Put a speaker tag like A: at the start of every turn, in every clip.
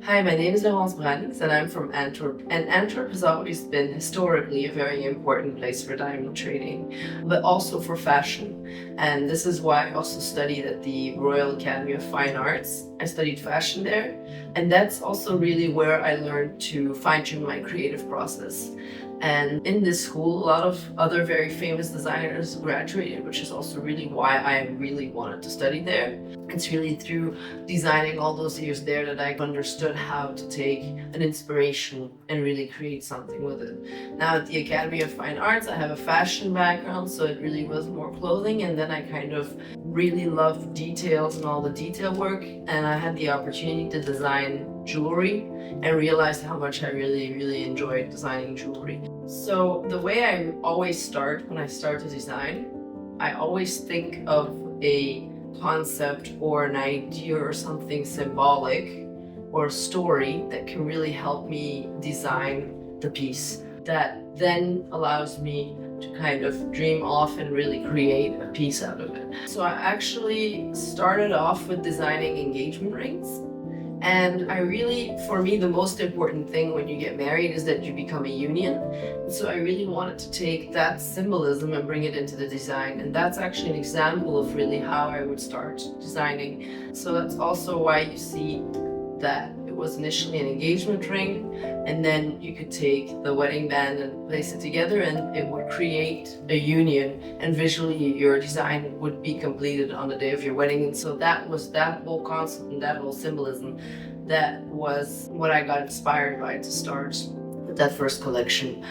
A: Hi, my name is Laurence Brandings and I'm from Antwerp. And Antwerp has always been historically a very important place for diamond trading, but also for fashion. And this is why I also studied at the Royal Academy of Fine Arts. I studied fashion there. And that's also really where I learned to fine-tune my creative process. And in this school, a lot of other very famous designers graduated, which is also really why I really wanted to study there. It's really through designing all those years there that I understood how to take an inspiration and really create something with it. Now at the Academy of Fine Arts, I have a fashion background, so it really was more clothing, and then I kind of really loved details and all the detail work, and I had the opportunity to design jewelry and realized how much I really enjoyed designing jewelry. So the way I always start when I start to design, I always think of a concept or an idea or something symbolic or a story that can really help me design the piece. That then allows me to kind of dream off and really create a piece out of it. So I actually started off with designing engagement rings. And for me, the most important thing when you get married is that you become a union. And so I really wanted to take that symbolism and bring it into the design. And that's actually an example of really how I would start designing. So that's also why you see that it was initially an engagement ring, and then you could take the wedding band and place it together and it would create a union, and visually your design would be completed on the day of your wedding. And so that was that whole concept and that whole symbolism. That was what I got inspired by to start with that first collection.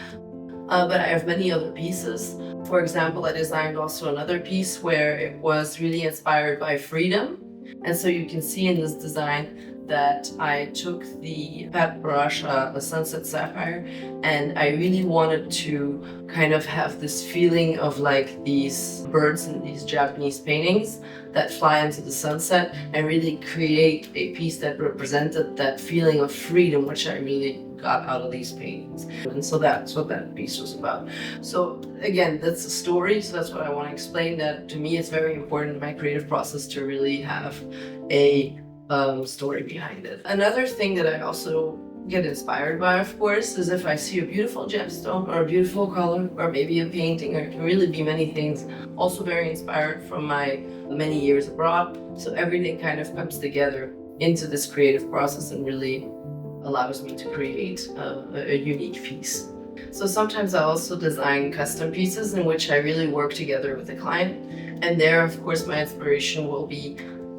A: But I have many other pieces. For example, I designed also another piece where it was really inspired by freedom. And so you can see in this design that I took the pat brush, the Sunset Sapphire, and I really wanted to kind of have this feeling of like these birds in these Japanese paintings that fly into the sunset, and really create a piece that represented that feeling of freedom, which I really got out of these paintings. And so that's what that piece was about. So again, that's a story, so that's what I want to explain, that to me it's very important in my creative process to really have a story behind it. Another thing that I also get inspired by, of course, is if I see a beautiful gemstone or a beautiful color or maybe a painting, or it can really be many things. Also very inspired from my many years abroad. So everything kind of comes together into this creative process and really allows me to create a unique piece. So sometimes I also design custom pieces in which I really work together with the client. And there, of course, my inspiration will be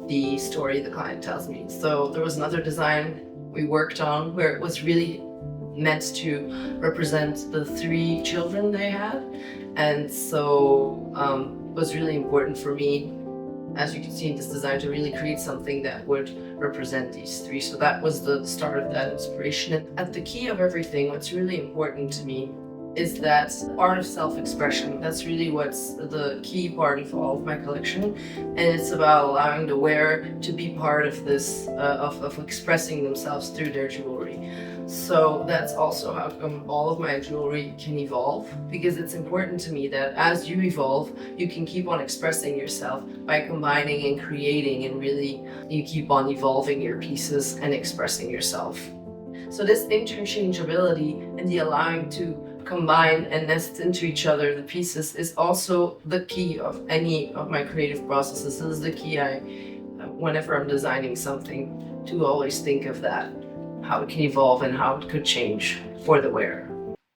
A: the story the client tells me. So there was another design we worked on where it was really meant to represent the 3 children they had. And so it was really important for me, as you can see in this design, to really create something that would represent these 3. So that was the start of that inspiration. And at the key of everything, what's really important to me is that art of self-expression. That's really what's the key part of all of my collection. And it's about allowing the wearer to be part of this, of expressing themselves through their jewelry. So that's also how come all of my jewelry can evolve, because it's important to me that as you evolve, you can keep on expressing yourself by combining and creating, and really you keep on evolving your pieces and expressing yourself. So this interchangeability and the allowing to combine and nest into each other the pieces is also the key of any of my creative processes. This is the key whenever I'm designing something, to always think of that, how it can evolve and how it could change for the wearer.